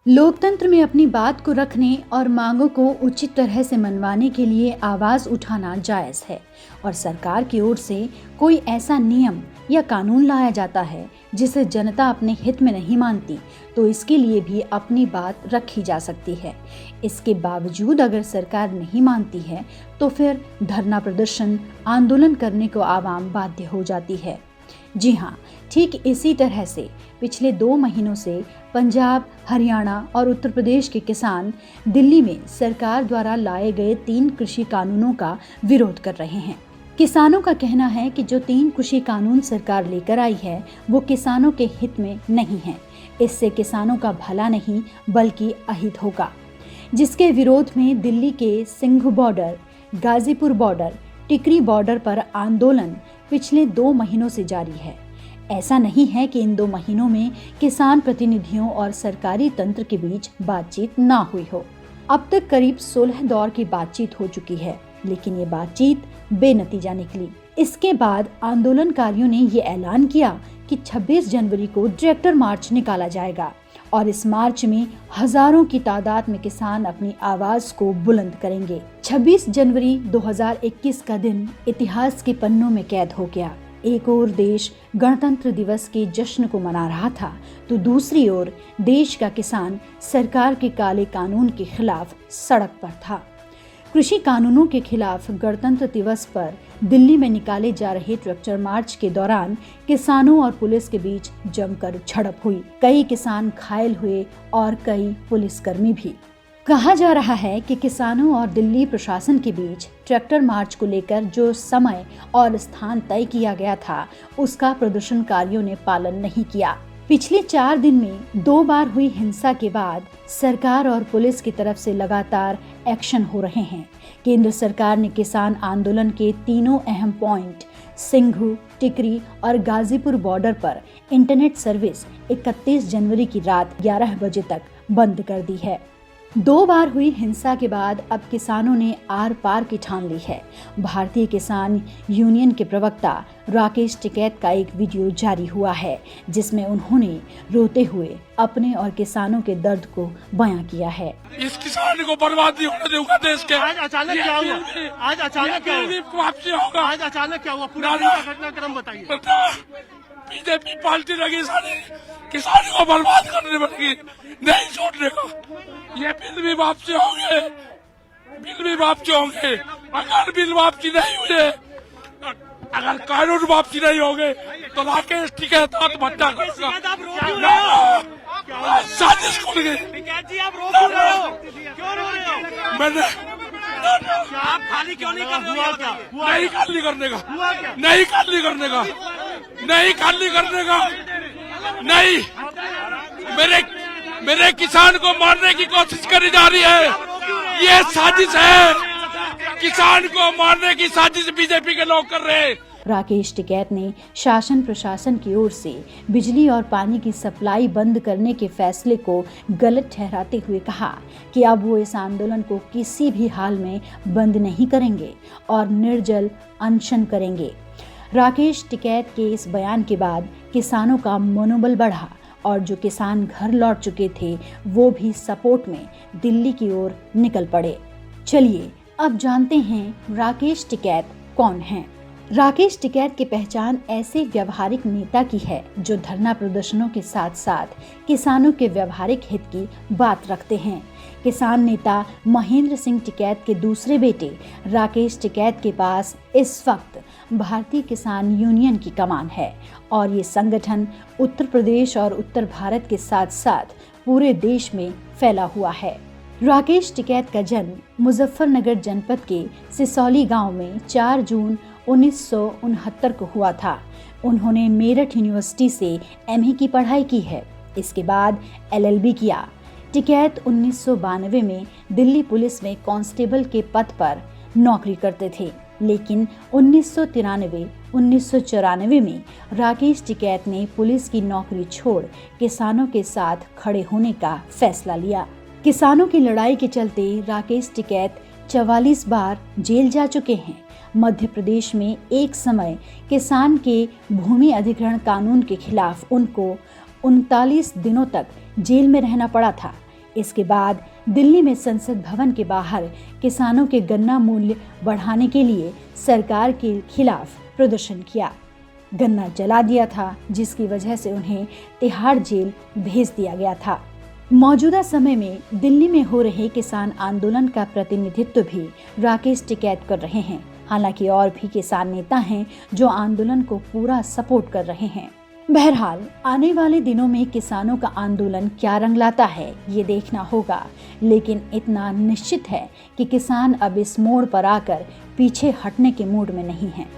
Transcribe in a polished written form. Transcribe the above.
लोकतंत्र में अपनी बात को रखने और मांगों को उचित तरह से मनवाने के लिए आवाज उठाना जायज है और सरकार की ओर से कोई ऐसा नियम या कानून लाया जाता है जिसे जनता अपने हित में नहीं मानती तो इसके लिए भी अपनी बात रखी जा सकती है। इसके बावजूद अगर सरकार नहीं मानती है तो फिर धरना प्रदर्शन आंदोलन करने को आवाम बाध्य हो जाती है। जी हाँ, ठीक इसी तरह से पिछले 2 महीनों से पंजाब, हरियाणा और उत्तर प्रदेश के किसान दिल्ली में सरकार द्वारा लाए गए 3 कृषि कानूनों का विरोध कर रहे हैं। किसानों का कहना है कि जो 3 कृषि कानून सरकार लेकर आई है वो किसानों के हित में नहीं है। इससे किसानों का भला नहीं बल्कि अहित होगा, जिसके विरोध में दिल्ली के सिंघू बॉर्डर, गाजीपुर बॉर्डर, टिकरी बॉर्डर पर आंदोलन पिछले 2 महीनों से जारी है। ऐसा नहीं है कि इन 2 महीनों में किसान प्रतिनिधियों और सरकारी तंत्र के बीच बातचीत ना हुई हो। अब तक करीब 16 दौर की बातचीत हो चुकी है, लेकिन ये बातचीत बेनतीजा निकली। इसके बाद आंदोलनकारियों ने ये ऐलान किया कि 26 जनवरी को ट्रैक्टर मार्च निकाला जाएगा और इस मार्च में हजारों की तादाद में किसान अपनी आवाज को बुलंद करेंगे। 26 जनवरी 2021 का दिन इतिहास के पन्नों में कैद हो गया। एक ओर देश गणतंत्र दिवस के जश्न को मना रहा था तो दूसरी ओर देश का किसान सरकार के काले कानून के खिलाफ सड़क पर था। कृषि कानूनों के खिलाफ गणतंत्र दिवस पर दिल्ली में निकाले जा रहे ट्रैक्टर मार्च के दौरान किसानों और पुलिस के बीच जमकर झड़प हुई। कई किसान घायल हुए और कई पुलिसकर्मी भी। कहा जा रहा है कि किसानों और दिल्ली प्रशासन के बीच ट्रैक्टर मार्च को लेकर जो समय और स्थान तय किया गया था उसका प्रदर्शनकारियों ने पालन नहीं किया। पिछले 4 दिन में 2 बार हुई हिंसा के बाद सरकार और पुलिस की तरफ से लगातार एक्शन हो रहे हैं। केंद्र सरकार ने किसान आंदोलन के तीनों अहम पॉइंट सिंघू, टिकरी और गाजीपुर बॉर्डर पर इंटरनेट सर्विस 31 जनवरी की रात 11 बजे तक बंद कर दी है। 2 बार हुई हिंसा के बाद अब किसानों ने आर पार की ठान ली है। भारतीय किसान यूनियन के प्रवक्ता राकेश टिकैत का एक वीडियो जारी हुआ है जिसमें उन्होंने रोते हुए अपने और किसानों के दर्द को बयां किया है। इस किसान को बर्बादी होने दूंगा देश के। आज अचानक क्या हुआ? आज अचानक क्या हुआ? वापसी होगा। आज अचानक क्या हुआ? पूरा घटनाक्रम बताइए। बीजेपी पार्टी लगी सारी किसानों को बर्बाद करने लगी, नहीं छोड़ने का। ये बिल भी वापसी होंगे, बिल भी वापसी होंगे। अगर बिल वापसी नहीं हुए, अगर कानून वापसी नहीं होंगे तो राकेश टिकैत आत्महत्या करेगा। साजिश खुल गई। आप रो क्यों रहे हो? क्यों रो रहे हो? मैंने आप खाली क्यों नहीं कर रहे हो? नहीं खाली करने का, नहीं खाली करने का, नहीं खाली करने का, नहीं। मेरे किसान को मारने की कोशिश करी जा रही है। ये साजिश है, किसान को मारने की साजिश बीजेपी के लोग कर रहे हैं। राकेश टिकैत ने शासन प्रशासन की ओर से बिजली और पानी की सप्लाई बंद करने के फैसले को गलत ठहराते हुए कहा कि अब वो इस आंदोलन को किसी भी हाल में बंद नहीं करेंगे और निर्जल अनशन करेंगे। राकेश टिकैत के इस बयान के बाद किसानों का मनोबल बढ़ा और जो किसान घर लौट चुके थे वो भी सपोर्ट में दिल्ली की ओर निकल पड़े। चलिए अब जानते हैं राकेश टिकैत कौन हैं। राकेश टिकैत की पहचान ऐसे व्यावहारिक नेता की है जो धरना प्रदर्शनों के साथ साथ किसानों के व्यावहारिक हित की बात रखते हैं। किसान नेता महेंद्र सिंह टिकैत के दूसरे बेटे राकेश टिकैत के पास इस वक्त भारतीय किसान यूनियन की कमान है और ये संगठन उत्तर प्रदेश और उत्तर भारत के साथ साथ पूरे देश में फैला हुआ है। राकेश टिकैत का जन्म मुजफ्फरनगर जनपद के सिसौली गांव में 4 जून 1969 को हुआ था। उन्होंने मेरठ यूनिवर्सिटी से एमए की पढ़ाई की है। इसके बाद एलएलबी किया। टिकैत 1992 में दिल्ली पुलिस में कांस्टेबल के पद पर नौकरी करते थे, लेकिन 1993-1994 में राकेश टिकैत ने पुलिस की नौकरी छोड़ किसानों के साथ खड़े होने का फैसला लिया। किसानों की लड़ाई के चलते राकेश टिकैत 44 बार जेल जा चुके हैं। मध्य प्रदेश में एक समय किसान के भूमि अधिग्रहण कानून के खिलाफ उनको 39 दिनों तक जेल में रहना पड़ा था। इसके बाद दिल्ली में संसद भवन के बाहर किसानों के गन्ना मूल्य बढ़ाने के लिए सरकार के खिलाफ प्रदर्शन किया। गन्ना जला दिया था, जिसकी वजह से उन्हें तिहाड़ जेल भेज दिया गया था। मौजूदा समय में दिल्ली में हो रहे किसान आंदोलन का प्रतिनिधित्व भी राकेश टिकैत कर रहे हैं। हालांकि और भी किसान नेता हैं जो आंदोलन को पूरा सपोर्ट कर रहे हैं। बहरहाल आने वाले दिनों में किसानों का आंदोलन क्या रंग लाता है ये देखना होगा, लेकिन इतना निश्चित है कि किसान अब इस मोड़ पर आकर पीछे हटने के मूड में नहीं हैं।